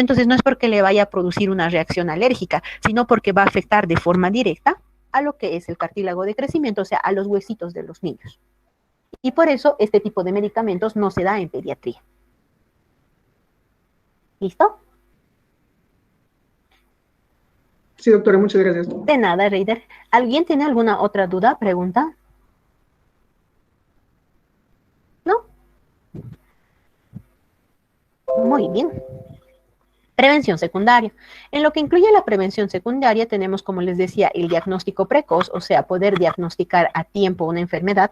Entonces no es porque le vaya a producir una reacción alérgica, sino porque va a afectar de forma directa a lo que es el cartílago de crecimiento, o sea, a los huesitos de los niños. Y por eso este tipo de medicamentos no se da en pediatría. ¿Listo? Sí, doctora, muchas gracias. De nada, Reider. ¿Alguien tiene alguna otra duda, pregunta? ¿No? Muy bien. Prevención secundaria. En lo que incluye la prevención secundaria tenemos, como les decía, el diagnóstico precoz, o sea, poder diagnosticar a tiempo una enfermedad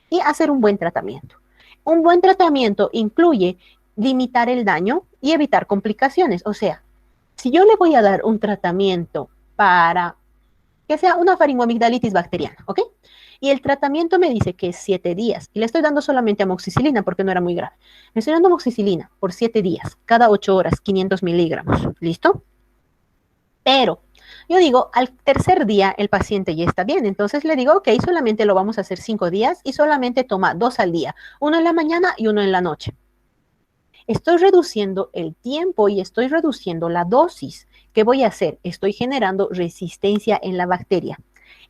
y hacer un buen tratamiento. Un buen tratamiento incluye limitar el daño y evitar complicaciones. O sea, si yo le voy a dar un tratamiento para que sea una faringoamigdalitis bacteriana, ¿ok? Y el tratamiento me dice que es 7 días. Y le estoy dando solamente amoxicilina porque no era muy grave. Le estoy dando amoxicilina por 7 días, cada 8 horas, 500 miligramos. ¿Listo? Pero yo digo, al tercer día el paciente ya está bien. Entonces le digo, ok, solamente lo vamos a hacer 5 días y solamente toma 2 al día. Uno en la mañana y uno en la noche. Estoy reduciendo el tiempo y estoy reduciendo la dosis. ¿Qué voy a hacer? Estoy generando resistencia en la bacteria.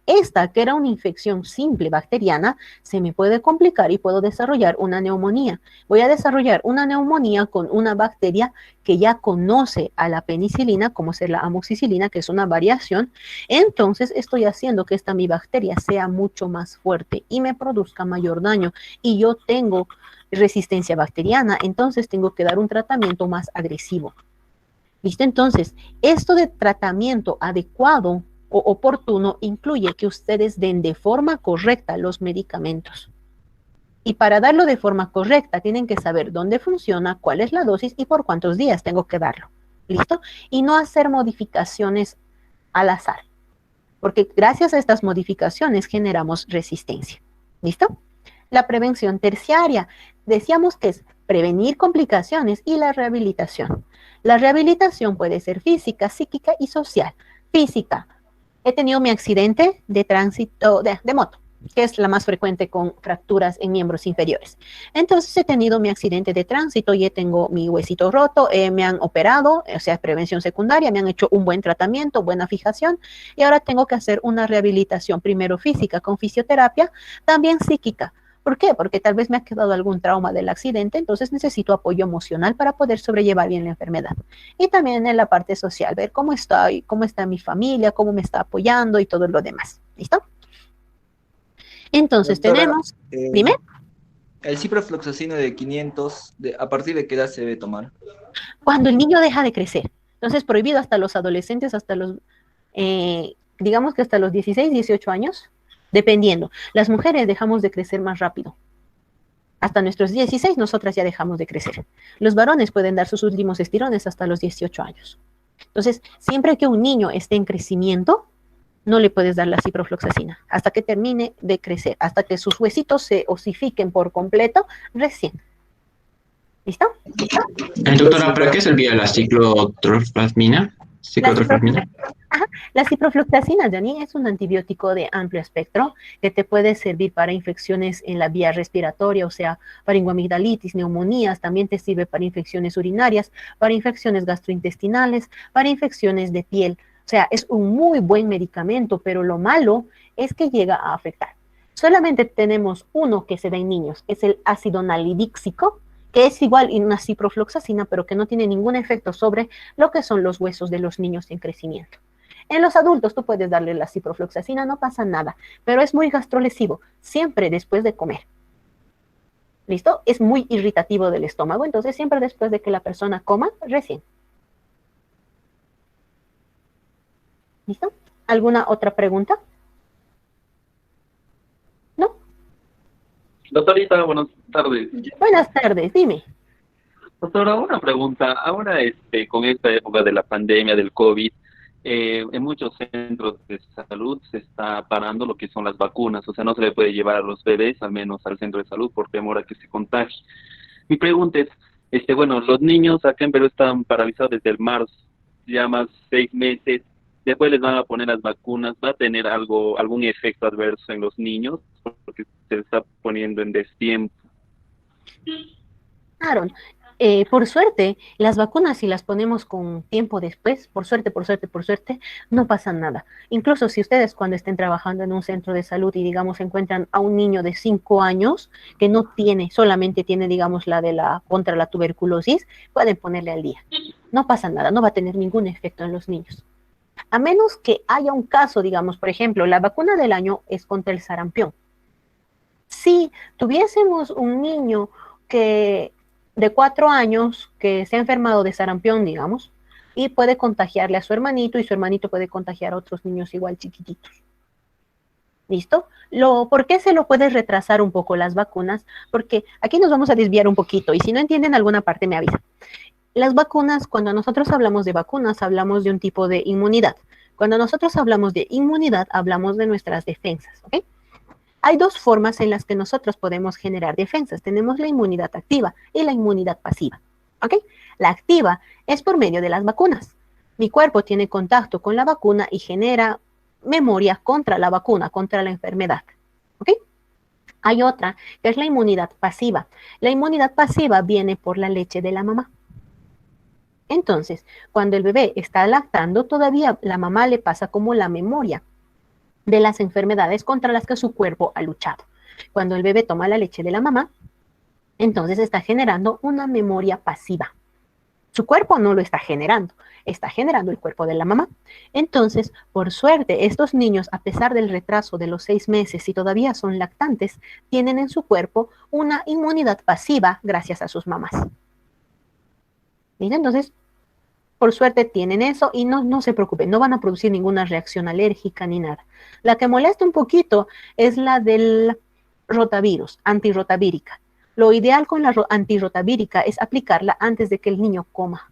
Esta, que era una infección simple bacteriana, se me puede complicar y puedo desarrollar una neumonía. Voy a desarrollar una neumonía con una bacteria que ya conoce a la penicilina, como es la amoxicilina, que es una variación. Entonces estoy haciendo que esta mi bacteria sea mucho más fuerte y me produzca mayor daño. Y yo tengo resistencia bacteriana, entonces tengo que dar un tratamiento más agresivo. ¿Listo? Entonces, esto de tratamiento adecuado o oportuno incluye que ustedes den de forma correcta los medicamentos. Y para darlo de forma correcta, tienen que saber dónde funciona, cuál es la dosis y por cuántos días tengo que darlo. ¿Listo? Y no hacer modificaciones al azar, porque gracias a estas modificaciones generamos resistencia. ¿Listo? La prevención terciaria. Decíamos que es prevenir complicaciones y la rehabilitación. La rehabilitación puede ser física, psíquica y social. Física. He tenido mi accidente de tránsito de moto, que es la más frecuente con fracturas en miembros inferiores. Entonces he tenido mi accidente de tránsito y tengo mi huesito roto, me han operado, o sea, prevención secundaria, me han hecho un buen tratamiento, buena fijación, y ahora tengo que hacer una rehabilitación, primero física con fisioterapia, también psíquica. ¿Por qué? Porque tal vez me ha quedado algún trauma del accidente, entonces necesito apoyo emocional para poder sobrellevar bien la enfermedad. Y también en la parte social, ver cómo está mi familia, cómo me está apoyando y todo lo demás. ¿Listo? Entonces Doctora, tenemos, dime, el ciprofloxacino de 500, ¿a partir de qué edad se debe tomar? cuando el niño deja de crecer. Entonces prohibido hasta los adolescentes, hasta los, digamos que hasta los 16, 18 años, dependiendo. Las mujeres dejamos de crecer más rápido. Hasta nuestros 16 nosotras ya dejamos de crecer. Los varones pueden dar sus últimos estirones hasta los 18 años. Entonces, siempre que un niño esté en crecimiento, no le puedes dar la ciprofloxacina hasta que termine de crecer, hasta que sus huesitos se osifiquen por completo, recién. ¿Listo? Doctora, ¿para qué servía la ciclotrofosfamina? La, Ciclotrofosfamina. la ciprofloxacina, Janine, es un antibiótico de amplio espectro que te puede servir para infecciones en la vía respiratoria, o sea, faringoamigdalitis, neumonías, también te sirve para infecciones urinarias, para infecciones gastrointestinales, para infecciones de piel. O sea, es un muy buen medicamento, pero lo malo es que llega a afectar. Solamente tenemos uno que se da en niños, es el ácido nalidíxico, que es igual a una ciprofloxacina, pero que no tiene ningún efecto sobre lo que son los huesos de los niños en crecimiento. En los adultos tú puedes darle la ciprofloxacina, no pasa nada, pero es muy gastrolesivo, siempre después de comer. ¿Listo? Es muy irritativo del estómago, entonces siempre después de que la persona coma, recién. ¿Listo? ¿Alguna otra pregunta? ¿No? Doctorita, buenas tardes. Buenas tardes, dime. Doctora, una pregunta. Ahora, con esta época de la pandemia del COVID, en muchos centros de salud se está parando lo que son las vacunas. O sea, no se le puede llevar a los bebés, al menos al centro de salud, por temor a que se contagie. Mi pregunta es, bueno, los niños acá en Perú están paralizados desde el marzo, ya más 6 meses. Después les van a poner las vacunas. ¿Va a tener algún efecto adverso en los niños? Porque se está poniendo en destiempo. Aaron, Por suerte, las vacunas, si las ponemos con tiempo después, por suerte, no pasa nada. Incluso si ustedes cuando estén trabajando en un centro de salud y, digamos, encuentran a un niño de 5 años que no tiene, solamente tiene, digamos, contra la tuberculosis, pueden ponerle al día. No pasa nada, no va a tener ningún efecto en los niños. A menos que haya un caso, digamos, por ejemplo, la vacuna del año es contra el sarampión. Si tuviésemos un niño que de 4 años que se ha enfermado de sarampión, digamos, y puede contagiarle a su hermanito, y su hermanito puede contagiar a otros niños igual chiquititos. ¿Listo? ¿Por qué se lo puede retrasar un poco las vacunas? Porque aquí nos vamos a desviar un poquito, y si no entienden alguna parte me avisa. Las vacunas, cuando nosotros hablamos de vacunas, hablamos de un tipo de inmunidad. Cuando nosotros hablamos de inmunidad, hablamos de nuestras defensas, ¿ok? Hay dos formas en las que nosotros podemos generar defensas. Tenemos la inmunidad activa y la inmunidad pasiva, ¿ok? La activa es por medio de las vacunas. Mi cuerpo tiene contacto con la vacuna y genera memoria contra la vacuna, contra la enfermedad, ¿ok? Hay otra, que es la inmunidad pasiva. La inmunidad pasiva viene por la leche de la mamá. Entonces, cuando el bebé está lactando, todavía la mamá le pasa como la memoria de las enfermedades contra las que su cuerpo ha luchado. Cuando el bebé toma la leche de la mamá, entonces está generando una memoria pasiva. Su cuerpo no lo está generando el cuerpo de la mamá. Entonces, por suerte, estos niños, a pesar del retraso de los 6 meses y todavía son lactantes, tienen en su cuerpo una inmunidad pasiva gracias a sus mamás. ¿Bien? Entonces, por suerte tienen eso y no se preocupen, no van a producir ninguna reacción alérgica ni nada. La que molesta un poquito es la del rotavirus, antirrotavírica. Lo ideal con la antirrotavírica es aplicarla antes de que el niño coma,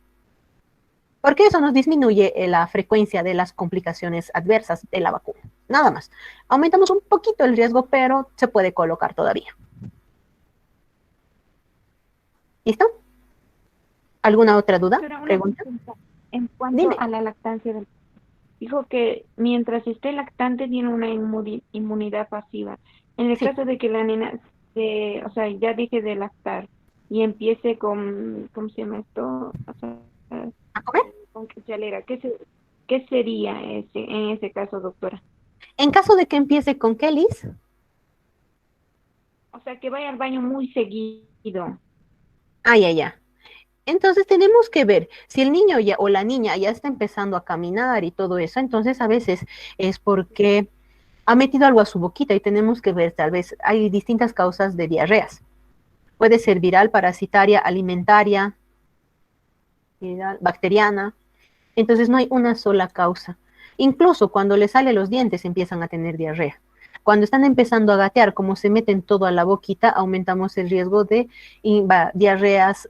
porque eso nos disminuye la frecuencia de las complicaciones adversas de la vacuna. Nada más. Aumentamos un poquito el riesgo, pero se puede colocar todavía. ¿Listo? ¿Alguna otra duda? ¿Pregunta? En cuanto Dime. a la lactancia dijo que mientras esté lactante tiene una inmunidad pasiva. En el Sí. caso de que la nena ya deje de lactar y empiece con, ¿cómo se llama esto? O sea, ¿A comer? con quechalera, ¿qué sería en ese caso, doctora? En caso de que empiece con qué, Liz? O sea, que vaya al baño muy seguido. Ya. Entonces tenemos que ver si el niño o la niña ya está empezando a caminar y todo eso, entonces a veces es porque ha metido algo a su boquita y tenemos que ver, tal vez hay distintas causas de diarreas. Puede ser viral, parasitaria, alimentaria, bacteriana. Entonces no hay una sola causa. Incluso cuando le salen los dientes empiezan a tener diarrea. Cuando están empezando a gatear, como se meten todo a la boquita, aumentamos el riesgo de diarreas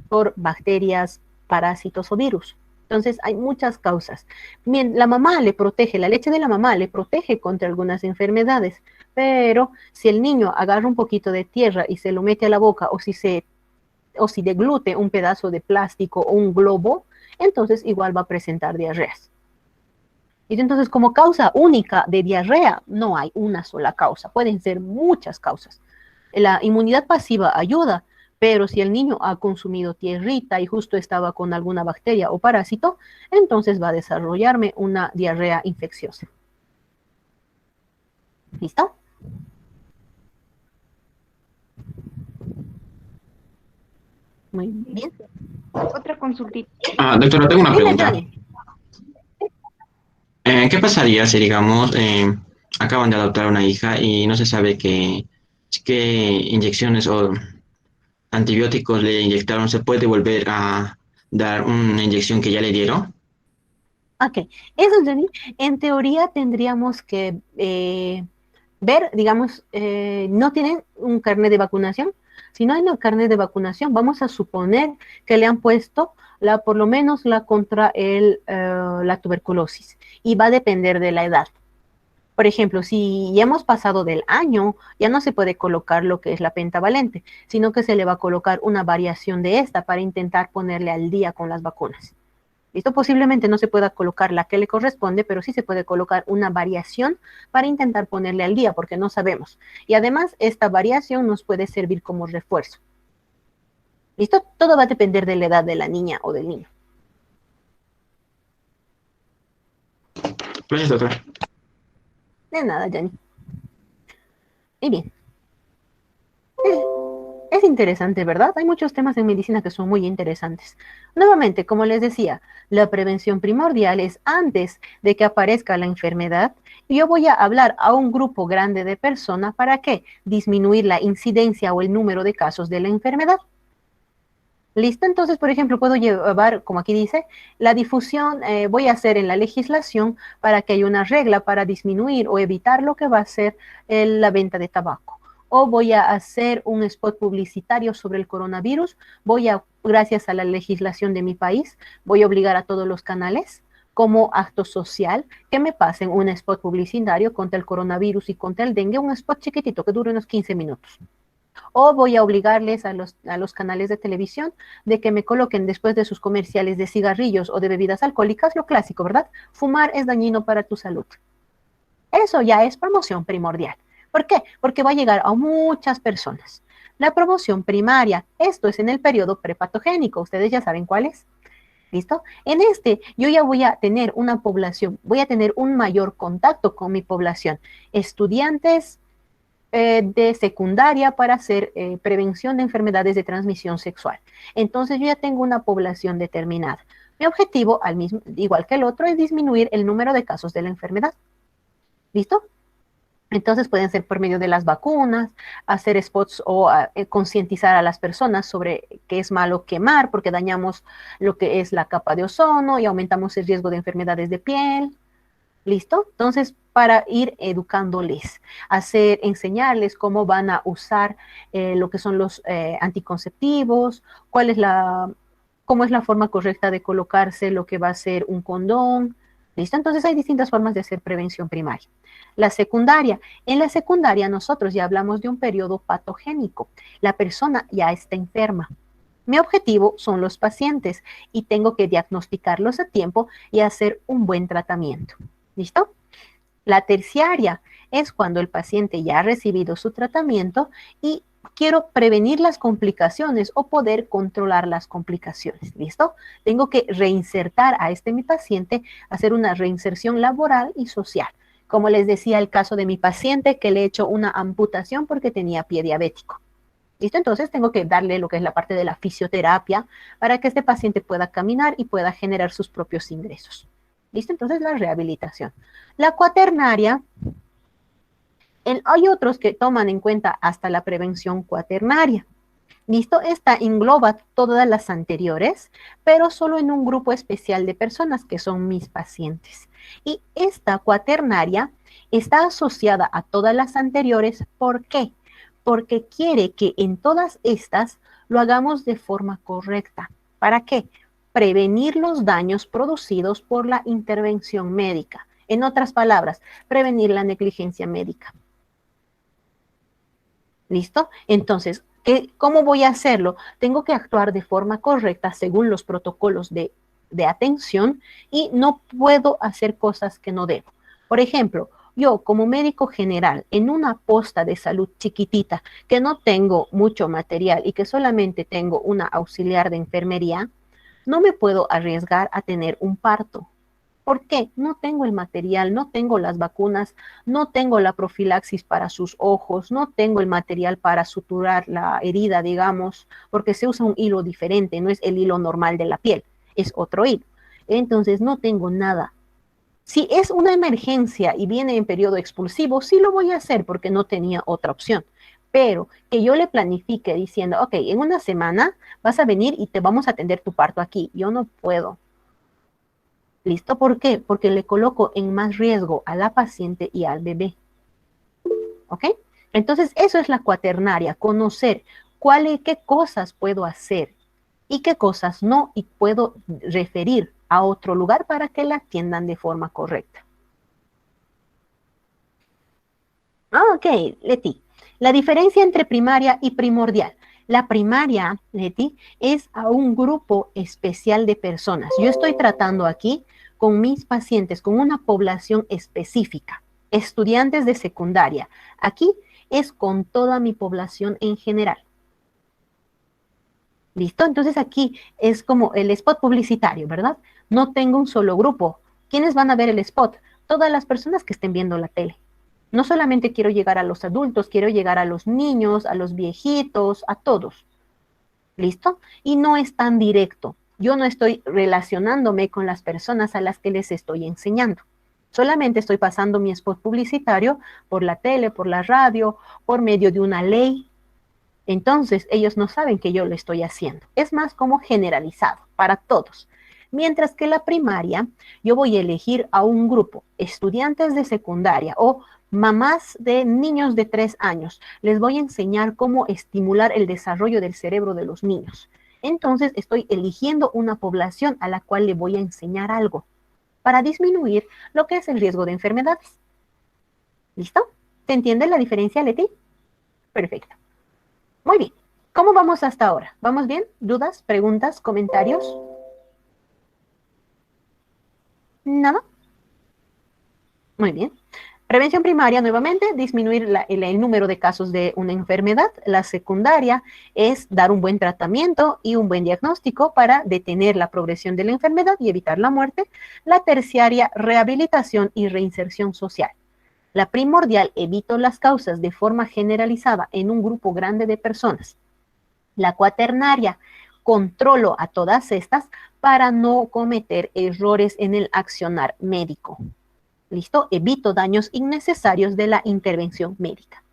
por bacterias, parásitos o virus. Entonces hay muchas causas. La mamá le protege, la leche de la mamá le protege contra algunas enfermedades, pero si el niño agarra un poquito de tierra y se lo mete a la boca, o si deglute un pedazo de plástico o un globo, entonces igual va a presentar diarreas. Y entonces, como causa única de diarrea, no hay una sola causa, pueden ser muchas causas. La inmunidad pasiva ayuda, pero si el niño ha consumido tierrita y justo estaba con alguna bacteria o parásito, entonces va a desarrollarme una diarrea infecciosa. ¿Listo? Muy bien. Otra consultita. Doctora, tengo una Dime, pregunta. Johnny. ¿Qué pasaría si, digamos, acaban de adoptar una hija y no se sabe qué inyecciones o antibióticos le inyectaron? ¿Se puede volver a dar una inyección que ya le dieron? Ok, eso, Johnny, en teoría tendríamos que ver, digamos, no tienen un carnet de vacunación. Si no hay un carnet de vacunación, vamos a suponer que le han puesto por lo menos contra la tuberculosis, y va a depender de la edad. Por ejemplo, si ya hemos pasado del año, ya no se puede colocar lo que es la pentavalente, sino que se le va a colocar una variación de esta para intentar ponerle al día con las vacunas. Esto posiblemente no se pueda colocar la que le corresponde, pero sí se puede colocar una variación para intentar ponerle al día, porque no sabemos. Y además, esta variación nos puede servir como refuerzo. ¿Listo? Todo va a depender de la edad de la niña o del niño. Gracias, doctor. De nada, Jenny. Y bien. Es interesante, ¿verdad? Hay muchos temas en medicina que son muy interesantes. Nuevamente, como les decía, la prevención primordial es antes de que aparezca la enfermedad. Y yo voy a hablar a un grupo grande de personas para que disminuir la incidencia o el número de casos de la enfermedad. ¿Listo? Entonces, por ejemplo, puedo llevar, como aquí dice, la difusión, voy a hacer en la legislación para que haya una regla para disminuir o evitar lo que va a ser la venta de tabaco. O voy a hacer un spot publicitario sobre el coronavirus. Gracias a la legislación de mi país, voy a obligar a todos los canales como acto social que me pasen un spot publicitario contra el coronavirus y contra el dengue, un spot chiquitito que dure unos 15 minutos. O voy a obligarles a los canales de televisión de que me coloquen después de sus comerciales de cigarrillos o de bebidas alcohólicas, lo clásico, ¿verdad? Fumar es dañino para tu salud. Eso ya es promoción primordial. ¿Por qué? Porque va a llegar a muchas personas. La promoción primaria, esto es en el periodo prepatogénico, ustedes ya saben cuál es. ¿Listo? En yo ya voy a tener una población, voy a tener un mayor contacto con mi población. Estudiantes, de secundaria para hacer prevención de enfermedades de transmisión sexual. Entonces yo ya tengo una población determinada. Mi objetivo, igual que el otro, es disminuir el número de casos de la enfermedad. ¿Listo? Entonces pueden ser por medio de las vacunas, hacer spots o concientizar a las personas sobre que es malo quemar porque dañamos lo que es la capa de ozono y aumentamos el riesgo de enfermedades de piel. ¿Listo? Entonces, para ir educándoles, enseñarles cómo van a usar lo que son los anticonceptivos, cómo es la forma correcta de colocarse lo que va a ser un condón. ¿Listo? Entonces, hay distintas formas de hacer prevención primaria. La secundaria. En la secundaria, nosotros ya hablamos de un periodo patogénico. La persona ya está enferma. Mi objetivo son los pacientes y tengo que diagnosticarlos a tiempo y hacer un buen tratamiento. ¿Listo? La terciaria es cuando el paciente ya ha recibido su tratamiento y quiero prevenir las complicaciones o poder controlar las complicaciones. ¿Listo? Tengo que reinsertar a mi paciente, hacer una reinserción laboral y social. Como les decía, el caso de mi paciente que le he hecho una amputación porque tenía pie diabético. ¿Listo? Entonces tengo que darle lo que es la parte de la fisioterapia para que este paciente pueda caminar y pueda generar sus propios ingresos. ¿Listo? Entonces la rehabilitación. La cuaternaria, hay otros que toman en cuenta hasta la prevención cuaternaria. ¿Listo? Esta engloba todas las anteriores, pero solo en un grupo especial de personas que son mis pacientes. Y esta cuaternaria está asociada a todas las anteriores. ¿Por qué? Porque quiere que en todas estas lo hagamos de forma correcta. ¿Para qué? Prevenir los daños producidos por la intervención médica. En otras palabras, prevenir la negligencia médica. ¿Listo? Entonces, ¿cómo voy a hacerlo? Tengo que actuar de forma correcta según los protocolos de atención y no puedo hacer cosas que no debo. Por ejemplo, yo como médico general en una posta de salud chiquitita que no tengo mucho material y que solamente tengo una auxiliar de enfermería, no me puedo arriesgar a tener un parto. ¿Por qué? No tengo el material, no tengo las vacunas, no tengo la profilaxis para sus ojos, no tengo el material para suturar la herida, digamos, porque se usa un hilo diferente, no es el hilo normal de la piel, es otro hilo. Entonces no tengo nada. Si es una emergencia y viene en periodo expulsivo, sí lo voy a hacer porque no tenía otra opción. Pero que yo le planifique diciendo, ok, en una semana vas a venir y te vamos a atender tu parto aquí. Yo no puedo. ¿Listo? ¿Por qué? Porque le coloco en más riesgo a la paciente y al bebé. ¿Ok? Entonces, eso es la cuaternaria, conocer qué cosas puedo hacer y qué cosas no, y puedo referir a otro lugar para que la atiendan de forma correcta. Ok, Leti. La diferencia entre primaria y primordial. La primaria, Leti, es a un grupo especial de personas. Yo estoy tratando aquí con mis pacientes, con una población específica, estudiantes de secundaria. Aquí es con toda mi población en general. ¿Listo? Entonces aquí es como el spot publicitario, ¿verdad? No tengo un solo grupo. ¿Quiénes van a ver el spot? Todas las personas que estén viendo la tele. No solamente quiero llegar a los adultos, quiero llegar a los niños, a los viejitos, a todos. ¿Listo? Y no es tan directo. Yo no estoy relacionándome con las personas a las que les estoy enseñando. Solamente estoy pasando mi spot publicitario por la tele, por la radio, por medio de una ley. Entonces, ellos no saben que yo lo estoy haciendo. Es más como generalizado para todos. Mientras que la primaria, yo voy a elegir a un grupo, estudiantes de secundaria o mamás de niños de 3 años. Les voy a enseñar cómo estimular el desarrollo del cerebro de los niños. Entonces, estoy eligiendo una población a la cual le voy a enseñar algo para disminuir lo que es el riesgo de enfermedades. ¿Listo? ¿Te entiende la diferencia, Leti? Perfecto. Muy bien. ¿Cómo vamos hasta ahora? ¿Vamos bien? ¿Dudas, preguntas, comentarios? ¿Nada? Muy bien. Prevención primaria, nuevamente, disminuir el número de casos de una enfermedad. La secundaria es dar un buen tratamiento y un buen diagnóstico para detener la progresión de la enfermedad y evitar la muerte. La terciaria, rehabilitación y reinserción social. La primordial, evito las causas de forma generalizada en un grupo grande de personas. La cuaternaria, controlo a todas estas para no cometer errores en el accionar médico. ¿Listo? Evito daños innecesarios de la intervención médica.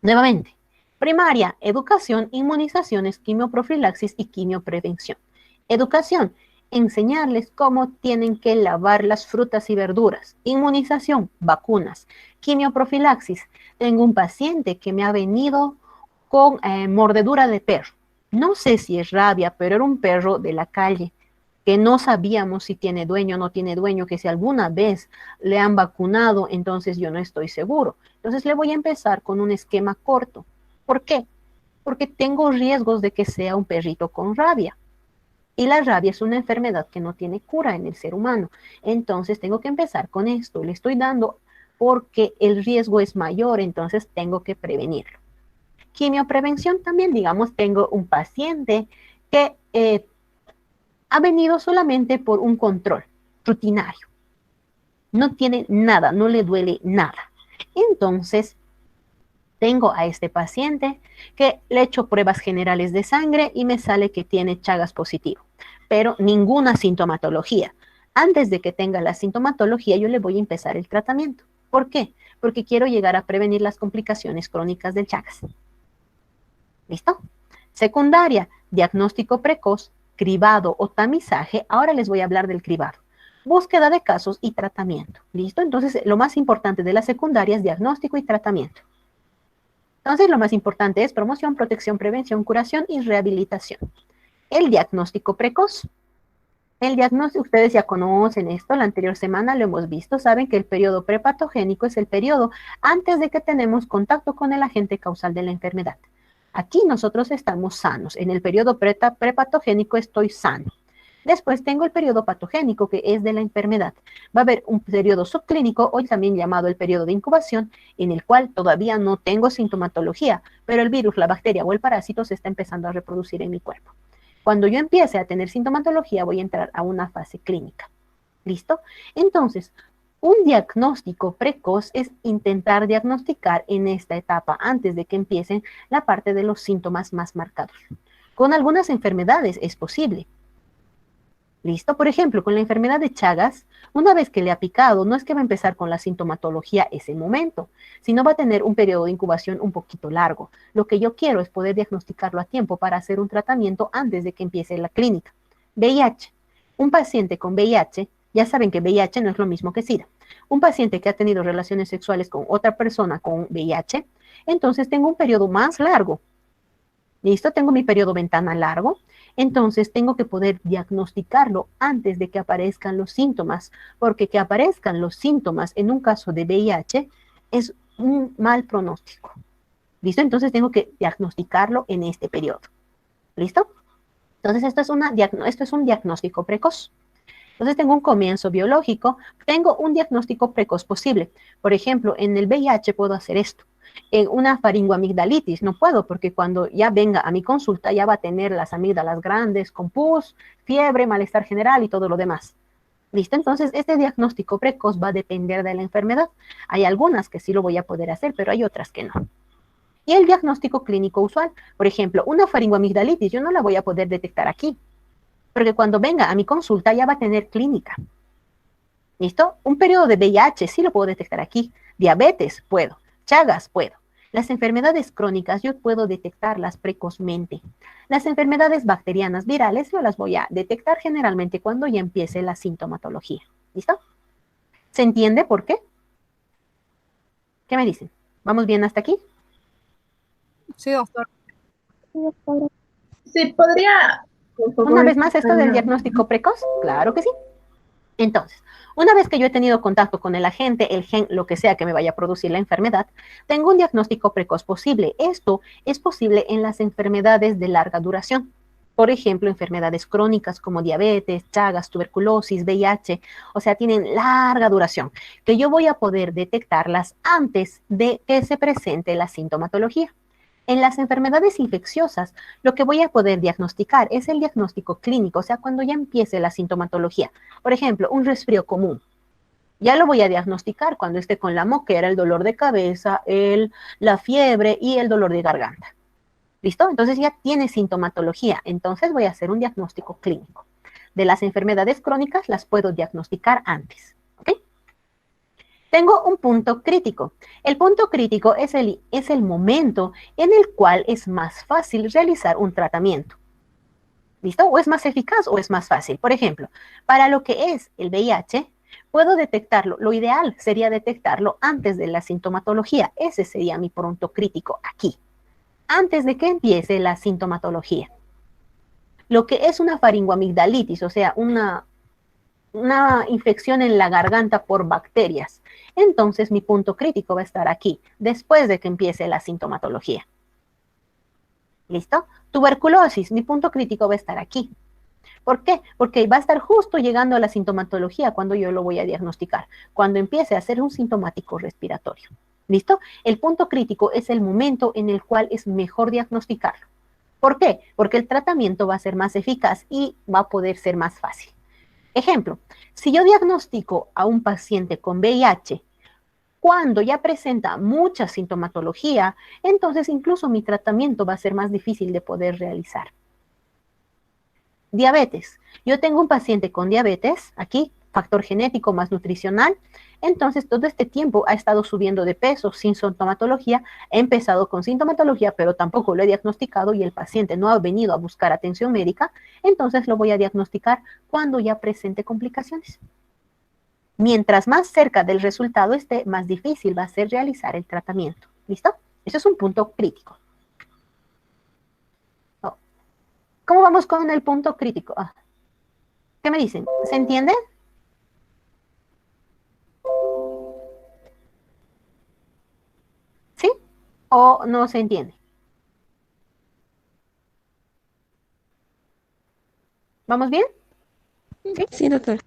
Nuevamente, primaria, educación, inmunizaciones, quimioprofilaxis y quimioprevención. Educación, enseñarles cómo tienen que lavar las frutas y verduras. Inmunización, vacunas. Quimioprofilaxis, tengo un paciente que me ha venido con mordedura de perro. No sé si es rabia, pero era un perro de la calle, que no sabíamos si tiene dueño o no tiene dueño, que si alguna vez le han vacunado, entonces yo no estoy seguro. Entonces le voy a empezar con un esquema corto. ¿Por qué? Porque tengo riesgos de que sea un perrito con rabia. Y la rabia es una enfermedad que no tiene cura en el ser humano. Entonces tengo que empezar con esto. Le estoy dando porque el riesgo es mayor, entonces tengo que prevenirlo. Quimioprevención también, digamos, tengo un paciente que ha venido solamente por un control rutinario. No tiene nada, no le duele nada. Entonces, tengo a este paciente que le he hecho pruebas generales de sangre y me sale que tiene Chagas positivo, pero ninguna sintomatología. Antes de que tenga la sintomatología, yo le voy a empezar el tratamiento. ¿Por qué? Porque quiero llegar a prevenir las complicaciones crónicas del Chagas. ¿Listo? Secundaria, diagnóstico precoz, cribado o tamizaje. Ahora les voy a hablar del cribado. Búsqueda de casos y tratamiento. ¿Listo? Entonces, lo más importante de la secundaria es diagnóstico y tratamiento. Entonces, lo más importante es promoción, protección, prevención, curación y rehabilitación. El diagnóstico precoz. El diagnóstico, ustedes ya conocen esto, la anterior semana lo hemos visto, saben que el periodo prepatogénico es el periodo antes de que tenemos contacto con el agente causal de la enfermedad. Aquí nosotros estamos sanos. En el periodo prepatogénico estoy sano. Después tengo el periodo patogénico, que es de la enfermedad. Va a haber un periodo subclínico, hoy también llamado el periodo de incubación, en el cual todavía no tengo sintomatología, pero el virus, la bacteria o el parásito se está empezando a reproducir en mi cuerpo. Cuando yo empiece a tener sintomatología, voy a entrar a una fase clínica. ¿Listo? Entonces, un diagnóstico precoz es intentar diagnosticar en esta etapa antes de que empiecen la parte de los síntomas más marcados. Con algunas enfermedades es posible. ¿Listo? Por ejemplo, con la enfermedad de Chagas, una vez que le ha picado, no es que va a empezar con la sintomatología ese momento, sino va a tener un periodo de incubación un poquito largo. Lo que yo quiero es poder diagnosticarlo a tiempo para hacer un tratamiento antes de que empiece la clínica. VIH. Un paciente con VIH, ya saben que VIH no es lo mismo que SIDA. Un paciente que ha tenido relaciones sexuales con otra persona con VIH, entonces tengo un periodo más largo. ¿Listo? Tengo mi periodo ventana largo. Entonces tengo que poder diagnosticarlo antes de que aparezcan los síntomas, porque que aparezcan los síntomas en un caso de VIH es un mal pronóstico. ¿Listo? Entonces tengo que diagnosticarlo en este periodo. ¿Listo? Entonces esto es un diagnóstico precoz. Entonces tengo un comienzo biológico, tengo un diagnóstico precoz posible. Por ejemplo, en el VIH puedo hacer esto. en una faringoamigdalitis. No puedo, porque cuando ya venga a mi consulta ya va a tener las amígdalas grandes con pus, fiebre, malestar general y todo lo demás. ¿Listo? Entonces, este diagnóstico precoz va a depender de la enfermedad. Hay algunas que sí lo voy a poder hacer, pero hay otras que no. Y el diagnóstico clínico usual, por ejemplo, una faringoamigdalitis, yo no la voy a poder detectar aquí, porque cuando venga a mi consulta ya va a tener clínica. ¿Listo? Un periodo de VIH sí lo puedo detectar aquí. Diabetes, puedo. Chagas, puedo. Las enfermedades crónicas yo puedo detectarlas precozmente. Las enfermedades bacterianas virales yo las voy a detectar generalmente cuando ya empiece la sintomatología. ¿Listo? ¿Se entiende por qué? ¿Qué me dicen? ¿Vamos bien hasta aquí? Sí, doctor. Sí, podría, por favor, Una vez más, esto del explicar- diagnóstico precoz, claro que sí. Entonces, una vez que yo he tenido contacto con el agente, el gen, lo que sea que me vaya a producir la enfermedad, tengo un diagnóstico precoz posible. Esto es posible en las enfermedades de larga duración. Por ejemplo, enfermedades crónicas como diabetes, Chagas, tuberculosis, VIH, o sea, tienen larga duración, que yo voy a poder detectarlas antes de que se presente la sintomatología. En las enfermedades infecciosas, lo que voy a poder diagnosticar es el diagnóstico clínico, o sea, cuando ya empiece la sintomatología. Por ejemplo, un resfrío común. Ya lo voy a diagnosticar cuando esté con la moquera, el dolor de cabeza, la fiebre y el dolor de garganta. ¿Listo? Entonces ya tiene sintomatología. Entonces voy a hacer un diagnóstico clínico. De las enfermedades crónicas las puedo diagnosticar antes. ¿Ok? Tengo un punto crítico. El punto crítico es el momento en el cual es más fácil realizar un tratamiento. ¿Listo? O es más eficaz o es más fácil. Por ejemplo, para lo que es el VIH, puedo detectarlo. Lo ideal sería detectarlo antes de la sintomatología. Ese sería mi punto crítico aquí, antes de que empiece la sintomatología. Lo que es una faringoamigdalitis, o sea, una infección en la garganta por bacterias. Entonces mi punto crítico va a estar aquí, después de que empiece la sintomatología. ¿Listo? Tuberculosis, mi punto crítico va a estar aquí. ¿Por qué? Porque va a estar justo llegando a la sintomatología cuando yo lo voy a diagnosticar, cuando empiece a ser un sintomático respiratorio. ¿Listo? El punto crítico es el momento en el cual es mejor diagnosticarlo. ¿Por qué? Porque el tratamiento va a ser más eficaz y va a poder ser más fácil. Ejemplo, si yo diagnostico a un paciente con VIH cuando ya presenta mucha sintomatología, entonces incluso mi tratamiento va a ser más difícil de poder realizar. Diabetes. Yo tengo un paciente con diabetes, aquí, factor genético más nutricional, entonces todo este tiempo ha estado subiendo de peso sin sintomatología, he empezado con sintomatología, pero tampoco lo he diagnosticado y el paciente no ha venido a buscar atención médica, entonces lo voy a diagnosticar cuando ya presente complicaciones. Mientras más cerca del resultado esté, más difícil va a ser realizar el tratamiento. ¿Listo? Eso es un punto crítico. Oh. ¿Cómo vamos con el punto crítico? ¿Qué me dicen? ¿Se entiende? ¿Sí? ¿O no se entiende? ¿Vamos bien? Sí, doctor.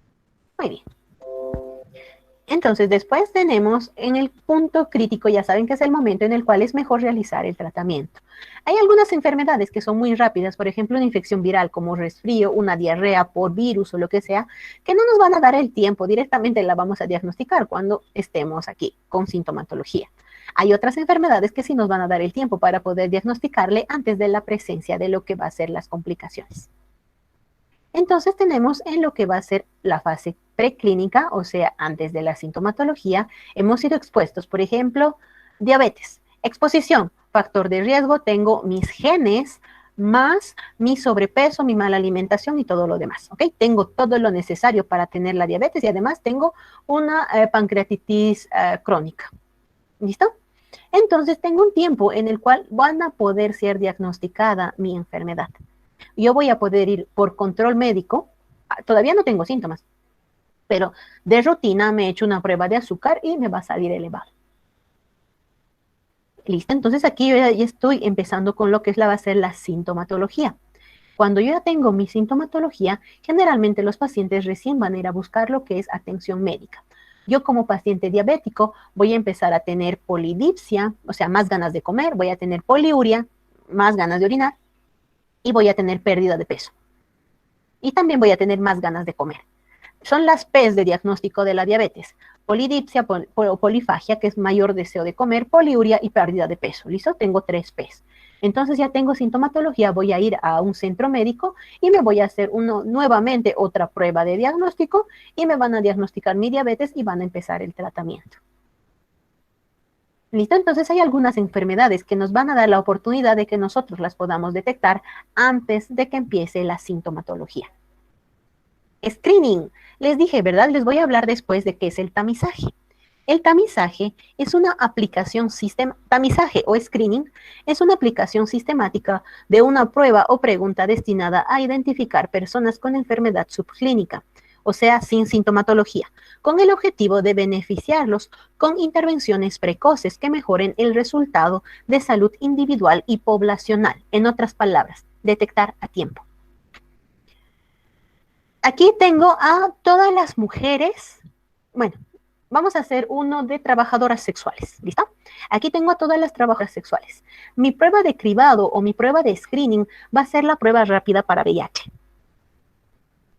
Muy bien. Entonces, después tenemos en el punto crítico, ya saben que es el momento en el cual es mejor realizar el tratamiento. Hay algunas enfermedades que son muy rápidas, por ejemplo, una infección viral como resfrío, una diarrea por virus o lo que sea, que no nos van a dar el tiempo, directamente la vamos a diagnosticar cuando estemos aquí con sintomatología. Hay otras enfermedades que sí nos van a dar el tiempo para poder diagnosticarle antes de la presencia de lo que va a ser las complicaciones. Entonces tenemos en lo que va a ser la fase preclínica, o sea, antes de la sintomatología, hemos sido expuestos, por ejemplo, diabetes, exposición, factor de riesgo, tengo mis genes más mi sobrepeso, mi mala alimentación y todo lo demás, ¿ok? Tengo todo lo necesario para tener la diabetes y además tengo una pancreatitis crónica, ¿listo? Entonces tengo un tiempo en el cual van a poder ser diagnosticada mi enfermedad. Yo voy a poder ir por control médico, todavía no tengo síntomas, pero de rutina me he hecho una prueba de azúcar y me va a salir elevado. Listo, entonces aquí yo ya estoy empezando con lo que va a ser la sintomatología. Cuando yo ya tengo mi sintomatología, generalmente los pacientes recién van a ir a buscar lo que es atención médica. Yo como paciente diabético voy a empezar a tener polidipsia, o sea, más ganas de comer, voy a tener poliuria, más ganas de orinar, y voy a tener pérdida de peso. Y también voy a tener más ganas de comer. Son las P's de diagnóstico de la diabetes. Polidipsia o polifagia, que es mayor deseo de comer, poliuria y pérdida de peso. ¿Listo? Tengo 3 P's. Entonces ya tengo sintomatología, voy a ir a un centro médico y me voy a hacer nuevamente otra prueba de diagnóstico y me van a diagnosticar mi diabetes y van a empezar el tratamiento. ¿Listo? Entonces hay algunas enfermedades que nos van a dar la oportunidad de que nosotros las podamos detectar antes de que empiece la sintomatología. Screening. Les dije, ¿verdad? Les voy a hablar después de qué es el tamizaje. El tamizaje es una aplicación tamizaje o screening es una aplicación sistemática de una prueba o pregunta destinada a identificar personas con enfermedad subclínica, o sea, sin sintomatología, con el objetivo de beneficiarlos con intervenciones precoces que mejoren el resultado de salud individual y poblacional. En otras palabras, detectar a tiempo. Aquí tengo a todas las mujeres, bueno, vamos a hacer uno de trabajadoras sexuales, ¿listo? Aquí tengo a todas las trabajadoras sexuales. Mi prueba de cribado o mi prueba de screening va a ser la prueba rápida para VIH.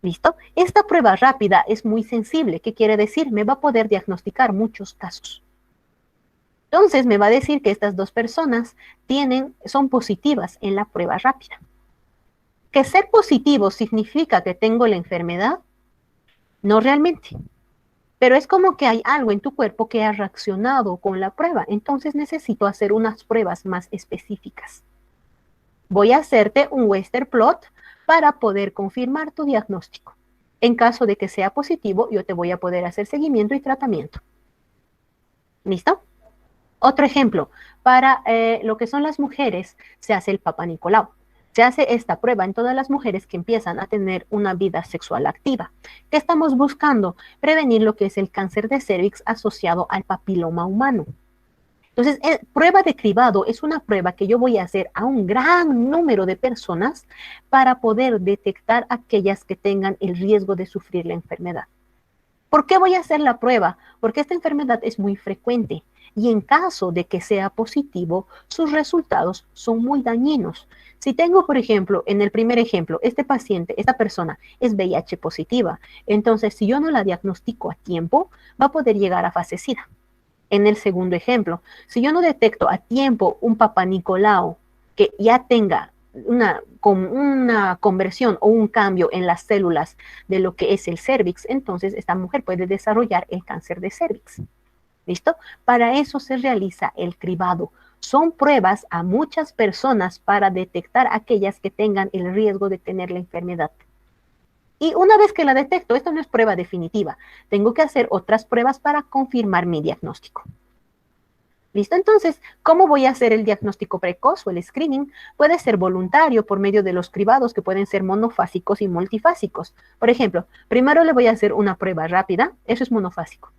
¿Listo? Esta prueba rápida es muy sensible. ¿Qué quiere decir? Me va a poder diagnosticar muchos casos. Entonces me va a decir que estas 2 personas son positivas en la prueba rápida. ¿Que ser positivo significa que tengo la enfermedad? No realmente. Pero es como que hay algo en tu cuerpo que ha reaccionado con la prueba. Entonces necesito hacer unas pruebas más específicas. Voy a hacerte un Western blot para poder confirmar tu diagnóstico. En caso de que sea positivo, yo te voy a poder hacer seguimiento y tratamiento. ¿Listo? Otro ejemplo, para lo que son las mujeres, se hace el Papa Nicolau. Se hace esta prueba en todas las mujeres que empiezan a tener una vida sexual activa. ¿Qué estamos buscando? Prevenir lo que es el cáncer de cervix asociado al papiloma humano. Entonces, prueba de cribado es una prueba que yo voy a hacer a un gran número de personas para poder detectar aquellas que tengan el riesgo de sufrir la enfermedad. ¿Por qué voy a hacer la prueba? Porque esta enfermedad es muy frecuente y en caso de que sea positivo, sus resultados son muy dañinos. Si tengo, por ejemplo, en el primer ejemplo, esta persona es VIH positiva, entonces si yo no la diagnostico a tiempo, va a poder llegar a fase SIDA. En el segundo ejemplo, si yo no detecto a tiempo un Papa Nicolau que ya tenga una conversión o un cambio en las células de lo que es el cervix, entonces esta mujer puede desarrollar el cáncer de cervix. ¿Listo? Para eso se realiza el cribado. Son pruebas a muchas personas para detectar aquellas que tengan el riesgo de tener la enfermedad. Y una vez que la detecto, esto no es prueba definitiva. Tengo que hacer otras pruebas para confirmar mi diagnóstico. ¿Listo? Entonces, ¿cómo voy a hacer el diagnóstico precoz o el screening? Puede ser voluntario por medio de los cribados que pueden ser monofásicos y multifásicos. Por ejemplo, primero le voy a hacer una prueba rápida, eso es monofásico.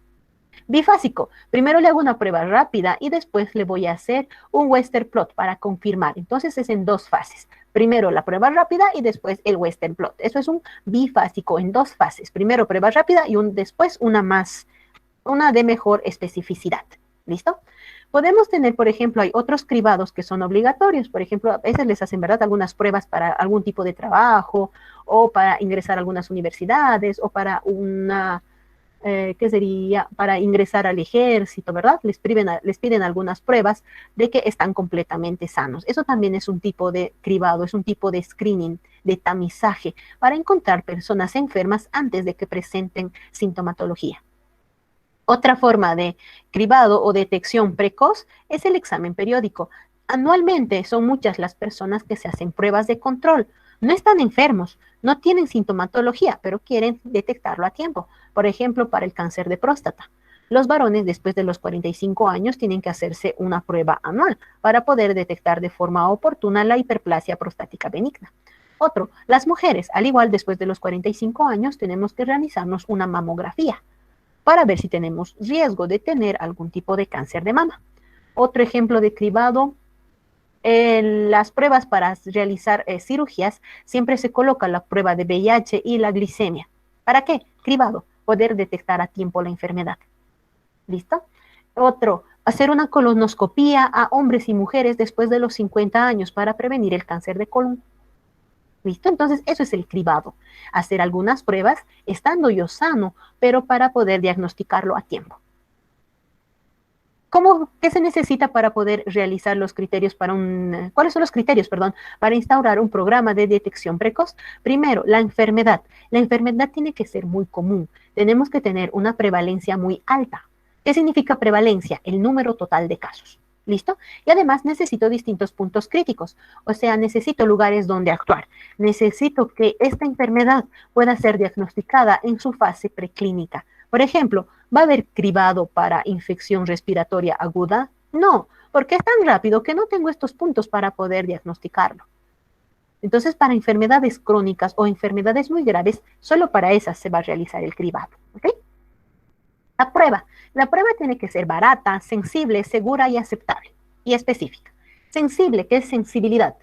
Bifásico, primero le hago una prueba rápida y después le voy a hacer un Western blot para confirmar. Entonces es en 2 fases. Primero la prueba rápida y después el Western blot. Eso es un bifásico en 2 fases. Primero prueba rápida y después una de mejor especificidad. ¿Listo? Podemos tener, por ejemplo, hay otros cribados que son obligatorios. Por ejemplo, a veces les hacen, ¿verdad?, algunas pruebas para algún tipo de trabajo o para ingresar a algunas universidades o para ¿qué sería? Para ingresar al ejército, ¿verdad? Les piden algunas pruebas de que están completamente sanos. Eso también es un tipo de cribado, es un tipo de screening, de tamizaje, para encontrar personas enfermas antes de que presenten sintomatología. Otra forma de cribado o detección precoz es el examen periódico. Anualmente son muchas las personas que se hacen pruebas de control. No están enfermos, no tienen sintomatología, pero quieren detectarlo a tiempo. Por ejemplo, para el cáncer de próstata. Los varones después de los 45 años tienen que hacerse una prueba anual para poder detectar de forma oportuna la hiperplasia prostática benigna. Otro, las mujeres, al igual después de los 45 años, tenemos que realizarnos una mamografía para ver si tenemos riesgo de tener algún tipo de cáncer de mama. Otro ejemplo de cribado, las pruebas para realizar cirugías, siempre se coloca la prueba de VIH y la glicemia. ¿Para qué? Cribado, poder detectar a tiempo la enfermedad. ¿Listo? Otro, hacer una colonoscopía a hombres y mujeres después de los 50 años para prevenir el cáncer de colon. ¿Listo? Entonces, eso es el cribado. Hacer algunas pruebas estando yo sano, pero para poder diagnosticarlo a tiempo. ¿Qué se necesita para poder realizar los criterios ¿cuáles son los criterios, perdón, para instaurar un programa de detección precoz? Primero, la enfermedad. La enfermedad tiene que ser muy común. Tenemos que tener una prevalencia muy alta. ¿Qué significa prevalencia? El número total de casos. ¿Listo? Y además necesito distintos puntos críticos. O sea, necesito lugares donde actuar. Necesito que esta enfermedad pueda ser diagnosticada en su fase preclínica. Por ejemplo, ¿va a haber cribado para infección respiratoria aguda? No, porque es tan rápido que no tengo estos puntos para poder diagnosticarlo. Entonces, para enfermedades crónicas o enfermedades muy graves, solo para esas se va a realizar el cribado. ¿Ok? La prueba. La prueba tiene que ser barata, sensible, segura y aceptable. Y específica. Sensible, ¿qué es sensibilidad?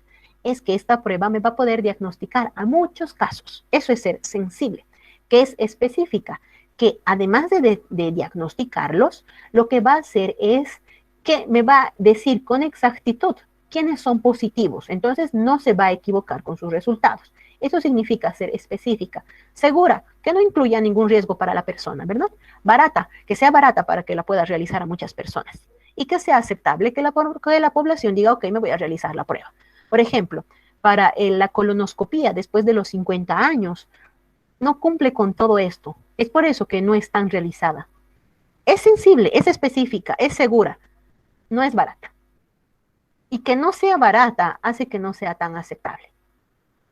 Es que esta prueba me va a poder diagnosticar a muchos casos. Eso es ser sensible. ¿Qué es específica? Que además de diagnosticarlos, lo que va a hacer es que me va a decir con exactitud quiénes son positivos. Entonces no se va a equivocar con sus resultados. Eso significa ser específica. Segura, que no incluya ningún riesgo para la persona, ¿verdad? Barata, que sea barata para que la pueda realizar a muchas personas. Y que sea aceptable, que la población diga, ok, me voy a realizar la prueba. Por ejemplo, para la colonoscopía después de los 50 años, no cumple con todo esto. Es por eso que no es tan realizada. Es sensible, es específica, es segura, no es barata. Y que no sea barata hace que no sea tan aceptable.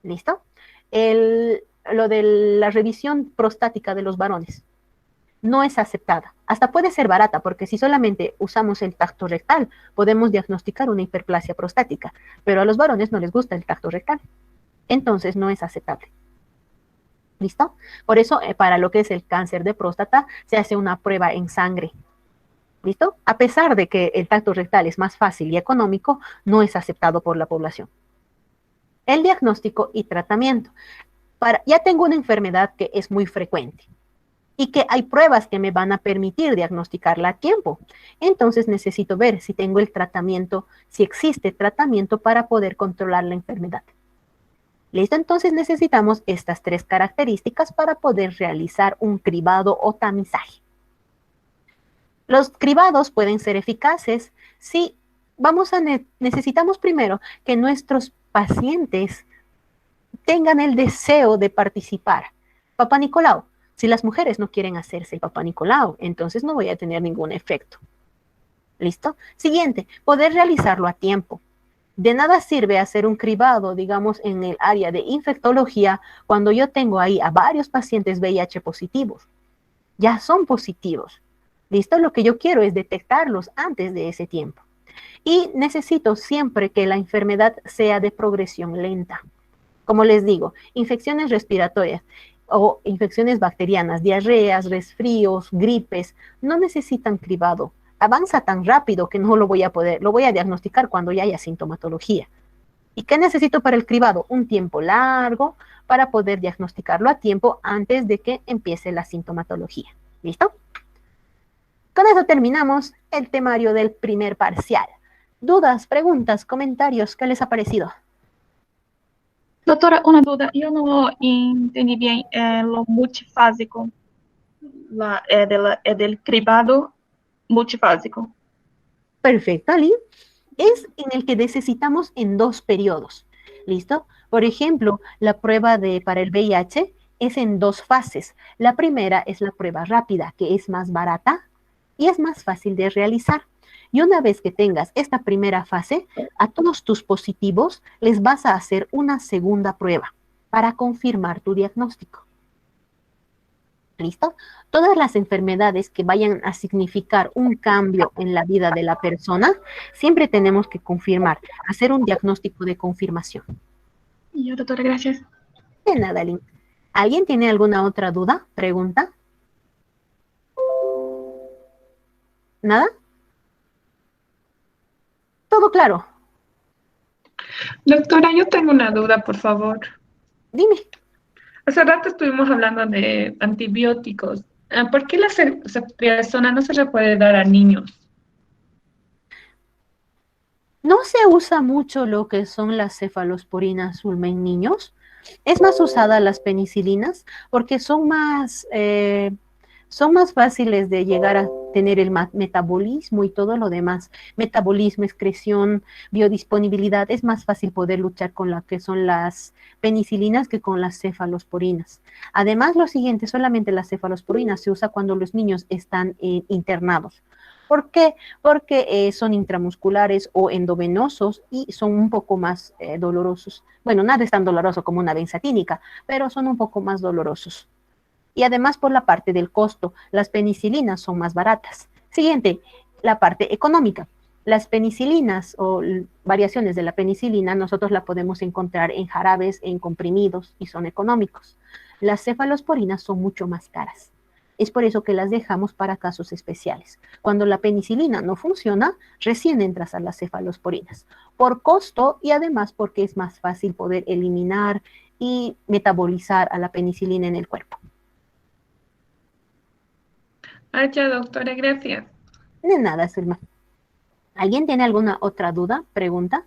¿Listo? Lo de la revisión prostática de los varones no es aceptada. Hasta puede ser barata, porque si solamente usamos el tacto rectal, podemos diagnosticar una hiperplasia prostática, pero a los varones no les gusta el tacto rectal. Entonces no es aceptable. ¿Listo? Por eso, para lo que es el cáncer de próstata, se hace una prueba en sangre. ¿Listo? A pesar de que el tacto rectal es más fácil y económico, no es aceptado por la población. El diagnóstico y tratamiento. Ya tengo una enfermedad que es muy frecuente y que hay pruebas que me van a permitir diagnosticarla a tiempo. Entonces necesito ver si tengo el tratamiento, si existe tratamiento para poder controlar la enfermedad. ¿Listo? Entonces necesitamos estas tres características para poder realizar un cribado o tamizaje. Los cribados pueden ser eficaces si necesitamos primero que nuestros pacientes tengan el deseo de participar. Papá Nicolau, si las mujeres no quieren hacerse el Papá Nicolau, entonces no voy a tener ningún efecto. ¿Listo? Siguiente, poder realizarlo a tiempo. De nada sirve hacer un cribado, digamos, en el área de infectología, cuando yo tengo ahí a varios pacientes VIH positivos. Ya son positivos. ¿Listo? Lo que yo quiero es detectarlos antes de ese tiempo. Y necesito siempre que la enfermedad sea de progresión lenta. Como les digo, infecciones respiratorias o infecciones bacterianas, diarreas, resfríos, gripes, no necesitan cribado. Avanza tan rápido que no lo voy a diagnosticar cuando ya haya sintomatología. ¿Y qué necesito para el cribado? Un tiempo largo para poder diagnosticarlo a tiempo antes de que empiece la sintomatología. ¿Listo? Con eso terminamos el temario del primer parcial. ¿Dudas, preguntas, comentarios? ¿Qué les ha parecido? Doutora, una duda. Eu não entendi bem lo multifásico. Del cribado multifásico. Perfecto, Ali. Es en el que necesitamos en 2 periodos. ¿Listo? Por ejemplo, la prueba para el VIH es en 2 fases. La primera es la prueba rápida, que es más barata y es más fácil de realizar. Y una vez que tengas esta primera fase, a todos tus positivos les vas a hacer una segunda prueba para confirmar tu diagnóstico. ¿Listo? Todas las enfermedades que vayan a significar un cambio en la vida de la persona, siempre tenemos que confirmar, hacer un diagnóstico de confirmación. Ya, doctora, gracias. De nada, Lynn. ¿Alguien tiene alguna otra duda? ¿Pregunta? ¿Nada? ¿Todo claro? Doctora, yo tengo una duda, por favor. Dime. Hace rato estuvimos hablando de antibióticos. ¿Por qué la ceftriaxona no se le puede dar a niños? No se usa mucho lo que son las cefalosporinas Ulma en niños. Es más usada las penicilinas porque son más fáciles de llegar a tener el metabolismo y todo lo demás. Metabolismo, excreción, biodisponibilidad. Es más fácil poder luchar con lo que son las penicilinas que con las cefalosporinas. Además, lo siguiente, solamente las cefalosporinas se usa cuando los niños están internados. ¿Por qué? Porque son intramusculares o endovenosos y son un poco más dolorosos. Bueno, nada es tan doloroso como una benzatínica, pero son un poco más dolorosos. Y además por la parte del costo, las penicilinas son más baratas. Siguiente, la parte económica. Las penicilinas o variaciones de la penicilina nosotros la podemos encontrar en jarabes, en comprimidos y son económicos. Las cefalosporinas son mucho más caras. Es por eso que las dejamos para casos especiales. Cuando la penicilina no funciona, recién entras a las cefalosporinas. Por costo y además porque es más fácil poder eliminar y metabolizar a la penicilina en el cuerpo. Ya, doctora, gracias. De nada, Selma. ¿Alguien tiene alguna otra duda, pregunta?